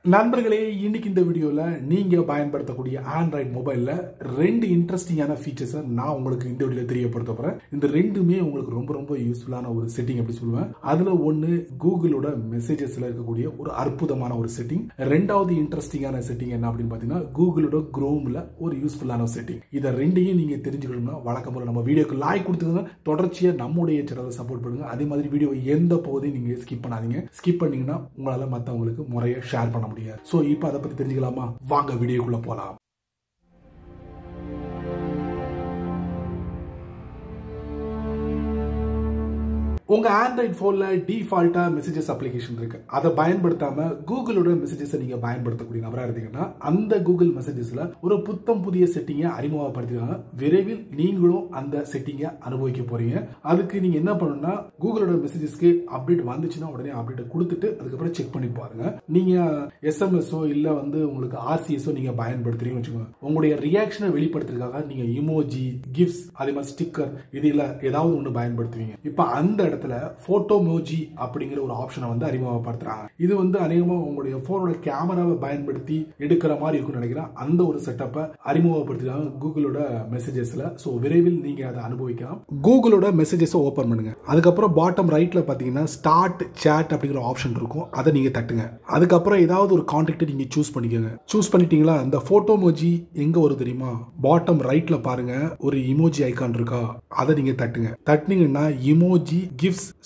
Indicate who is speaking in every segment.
Speaker 1: நண்பர்களே, இன்னைக்கு இந்த வீடியோல நீங்க பயன்படுத்தக்கூடிய ஆண்ட்ராய்டு மொபைல்ல ரெண்டு இன்ட்ரெஸ்டிங்கான ஃபீச்சர்ஸ் நான் உங்களுக்கு இந்த வீடியோல தெரியப்படுத்த போறேன். இந்த ரெண்டுமே உங்களுக்கு ரொம்ப ரொம்ப யூஸ்ஃபுல்லான ஒரு செட்டிங் அப்படி சொல்லுவேன். அதுல ஒன்னு கூகுளோட மெசேஜஸ்ல இருக்கக்கூடிய ஒரு அற்புதமான ஒரு செட்டிங். ரெண்டாவது இன்ட்ரெஸ்டிங்கான செட்டிங் என்ன அப்படின்னு பாத்தீங்கன்னா கூகுளோட குரோம்ல ஒரு யூஸ்ஃபுல்லான செட்டிங். இத ரெண்டையும் நீங்க தெரிஞ்சுக்கணும்னா வழக்கம் போல நம்ம வீடியோக்கு லைக் கொடுத்துங்க, தொடர்ச்சியா நம்முடைய சேனலை சப்போர்ட் பண்ணுங்க. அதே மாதிரி வீடியோ எந்த பகுதியும் நீங்க ஸ்கிப் பண்ணாதீங்க. ஸ்கிப் பண்ணீங்கன்னா உங்களால மத்தவங்களுக்கு முறையா ஷேர் பண்ண முடியாது. சோ இப்போ அதை பத்தி தெரிஞ்சுக்கலாமா? வாங்க வீடியோக்குள்ள போலாம். உங்க ஆண்ட்ராய்டு போன்ல டிஃபால்ட்டா மெசேஜஸ் அப்ளிகேஷன் இருக்கு. அதை பயன்படுத்தாம கூகுளோட மெசேஜஸ் நீங்க பயன்படுத்தக்கூடிய நபரா இருந்தீங்கன்னா அந்த கூகுள் மெசேஜஸ்ல ஒரு புத்தம் புதிய செட்டிங்கை அறிமுகப்படுத்திருக்காங்க. விரைவில் நீங்களும் அந்த செட்டிங்கை அனுபவிக்க போறீங்க. அதுக்கு நீங்க என்ன பண்ணணும்னா கூகுளோட மெசேஜஸ்க்கு அப்டேட் வந்துச்சுன்னா உடனே அப்டேட் கொடுத்துட்டு அதுக்கப்புறம் செக் பண்ணி பாருங்க. நீங்க எஸ்எம்எஸ்ஓ இல்ல உங்களுக்கு ஆர்சிஎஸ்ஓ நீங்க பயன்படுத்துறீங்கன்னு வச்சுக்கோங்க. உங்களுடைய ரியாக்ஷனை வெளிப்படுத்துறதுக்காக நீங்க இமோஜி, கிஃப்ட்ஸ், அதே மாதிரி ஸ்டிக்கர் இது இல்ல ஏதாவது ஒன்று பயன்படுத்துவீங்க. இப்ப அந்த போட்டோமோஜி அப்படிங்கிற ஒரு ஆப்ஷனை அறிமுகப்படுத்துறாங்க. இது அநேகமா உங்களுடைய போனோட கேமராவை பயன்படுத்தி எடுக்கிற மாதிரி இருக்கும்னு நினைக்கிறேன். அந்த ஒரு செட்டப்பை அறிமுகப்படுத்திருக்காங்க கூகுளோட மெசேஜஸ்ல. சோ விரைவில் நீங்க அதை அனுபவிக்கலாம். கூகுளோட மெசேஜஸ் ஓபன் பண்ணுங்க. அதுக்கப்புறம் பாட்டம் ரைட்ல பாத்தீங்கன்னா ஸ்டார்ட் சாட் அப்படிங்கிற ஆப்ஷன் இருக்கும். அதை நீங்க தட்டுங்க. அதுக்கப்புறம் ஏதாவது ஒரு கான்டாக்ட் நீங்க சூஸ் பண்ணிக்கோங்க. சூஸ் பண்ணிட்டீங்களா? இந்த போட்டோமோஜி எங்க வரும் தெரியுமா? பாட்டம் ரைட்ல பாருங்க, ஒரு இமோஜி ஐகான் இருக்கா, அதை நீங்க தட்டுங்க. தட்டினீங்கன்னா இமோஜி,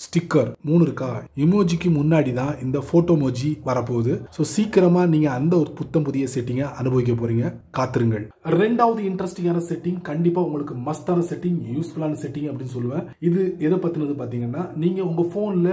Speaker 1: ஸ்டிக்கர் 3 இருக்கா? இமோஜிக்கு முன்னாடி தான் இந்த போட்டோமோஜி வரப்போகுது. சோ சீக்கிரமா நீங்க அந்த ஒரு புத்தம் புதிய செட்டிங்கை அனுபவிக்க போறீங்க. காத்திருங்கள். ரெண்டாவது இன்ட்ரெஸ்டிங்கான செட்டிங், கண்டிப்பா உங்களுக்கு மஸ்தான செட்டிங், யூஸ்ஃபுல்லான செட்டிங் அப்படின்னு சொல்லுவேன். இது எதை பத்தினது பாத்தீங்கன்னா, நீங்க உங்க போன்ல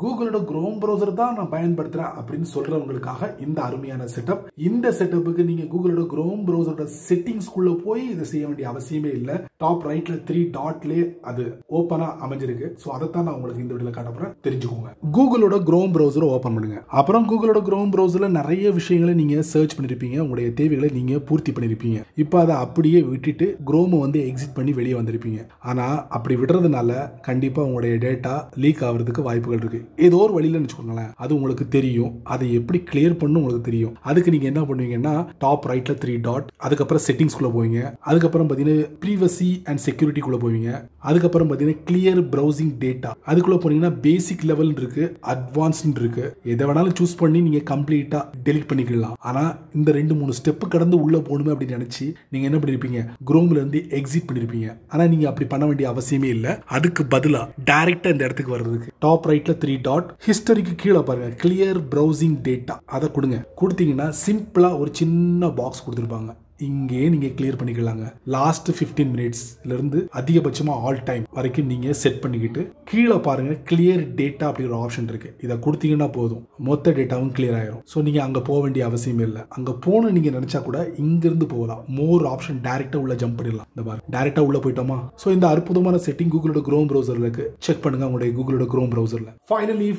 Speaker 1: கூகுளோட குரோம் பிரவுசர் தான் நான் பயன்படுத்துறேன் அப்படின்னு சொல்றவங்களுக்காக இந்த அருமையான செட்டப். இந்த செட்டப்புக்கு நீங்க கூகுளோட குரோம் பிரவுசரோட செட்டிங்ஸ் குள்ள போய் இதை செய்ய வேண்டிய அவசியமே இல்லை. டாப் ரைட்ல 3 டாட்ல அது ஓபனா அமைஞ்சிருக்கு. சோ அதைத்தான் நான் உங்களுக்கு இந்த வீடியோல காட்ட போறேன். தெரிஞ்சுக்கோங்க. கூகுளோட குரோம் பிரவுசர் ஓபன் பண்ணுங்க. அப்புறம் கூகுளோட குரோம் பிரவுசர்ல நிறைய விஷயங்களை நீங்க சர்ச் பண்ணிருப்பீங்க. உங்களுடைய தேவைகளை நீங்க பூர்த்தி பண்ணிருப்பீங்க. இப்போ அதை அப்படியே விட்டுட்டு குரோம் எக்ஸிட் பண்ணி வெளியே வந்திருப்பீங்க. ஆனா அப்படி விடுறதுனால கண்டிப்பா உங்களுடைய டேட்டா லீக் ஆகிறதுக்கு வாய்ப்புகள் இருக்கு. ஏதோ ஒரு வழியில வச்சுக்கோங்களேன். அது உங்களுக்கு தெரியும். அதை எப்படி கிளியர் பண்ணணும் உங்களுக்கு தெரியும். அதுக்கு நீங்க என்ன பண்ணுவீங்கன்னா டாப் ரைட்ல 3 டாட், அதுக்கப்புறம் செட்டிங்ஸ் குள்ள போவீங்க. அதுக்கப்புறம் பாத்தீங்கன்னா பிரைவசி அண்ட் செக்யூரிட்டி குள்ள போவீங்க. அதுக்கப்புறம் பாத்தீங்கன்னா கிளியர் பிரவுசிங் டேட்டா, அதுக்குள்ள போனீங்கன்னா பேசிக் லெவல் இருக்கு, அட்வான்ஸ்ட் இருக்கு. எதை வேணாலும் சூஸ் பண்ணி நீங்க கம்ப்ளீட்டா டெலீட் பண்ணிக்கலாம். ஆனா இந்த 2-3 ஸ்டெப் கடந்து உள்ள போகணுமே அப்படின்னு நினைச்சு நீங்க என்ன பண்ணிருப்பீங்க? குரோம்ல இருந்து எக்ஸிட் பண்ணிருப்பீங்க. ஆனா நீங்க அப்படி பண்ண வேண்டிய அவசியமே இல்லை. அதுக்கு பதிலா டைரக்டா இந்த இடத்துக்கு வர்றதுக்கு டாப் ரைட்ல 3 டாட், ஹிஸ்டரிக்கு கீழே பாருங்க கிளியர் பிரவுசிங் டேட்டா, அதை கொடுங்க. கொடுத்தீங்கன்னா சிம்பிளா ஒரு சின்ன பாக்ஸ் கொடுத்துருப்பாங்க. இங்கே நீங்க கிளியர் பண்ணிக்கலாங்க. லாஸ்ட் 15 மினிட்ஸ்ல இருந்து அதிகபட்சமா ஆல் டைம் வரைக்கும் நீங்க செட் பண்ணிக்கிட்டு கீழே பாருங்க கிளியர் டேட்டா அப்படிங்கிற ஆப்ஷன் இருக்கு. இதை கொடுத்தீங்கன்னா போதும், மொத்த டேட்டாவும் கிளியர் ஆயிரும். ஸோ நீங்க அங்க போக வேண்டிய அவசியமே இல்லை. அங்க போன நீங்க நினைச்சா கூட இங்க இருந்து போகலாம். மோர் ஆப்ஷன் டைரக்டா உள்ள ஜம்ப் பண்ணிடலாம். இந்த பாருங்க டைரக்டா உள்ள போயிட்டோமா? ஸோ இந்த அற்புதமான செட்டிங் கூகுளோட குரோம் பிரவுசர்ல இருக்கு. செக் பண்ணுங்க உங்களுடைய கூகுளோட குரோம் பிரவுசர்ல.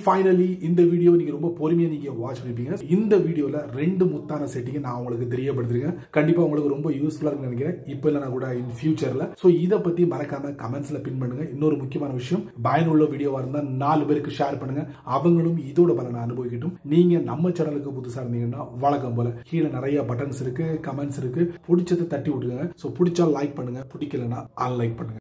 Speaker 1: ஃபைனலி இந்த வீடியோ நீங்க ரொம்ப பொறுமையா நீங்க வாட்ச் பண்ணிருப்பீங்க. இந்த வீடியோல 2 முத்தான செட்டிங்கை நான் உங்களுக்கு தெரியப்படுத்துறேன். கண்டிப்பா உங்களுக்கு ரொம்ப யூஸ்ஃபுல்லா இருக்குன்னு நினைக்கிறேன். இப்போ இல்லைனா கூட இன் ஃபியூச்சர்ல. சோ இதை பத்தி மறக்காம கமெண்ட்ஸ்ல பின் பண்ணுங்க. இன்னொரு முக்கியமான விஷயம், பயனுள்ள வீடியோவா இருந்தா 4 பேருக்கு ஷேர் பண்ணுங்க. அவங்களும் இதோட பலனை அனுபவிக்கட்டும். நீங்க நம்ம சேனலுக்கு புதுசா இருந்தீங்கன்னா வழக்கம் போல கீழே நிறைய பட்டன்ஸ் இருக்கு, கமெண்ட்ஸ் இருக்கு. பிடிச்சதை தட்டி விட்டுருங்க. சோ பிடிச்சா லைக் பண்ணுங்க, பிடிக்கலன்னா அன்லைக் பண்ணுங்க.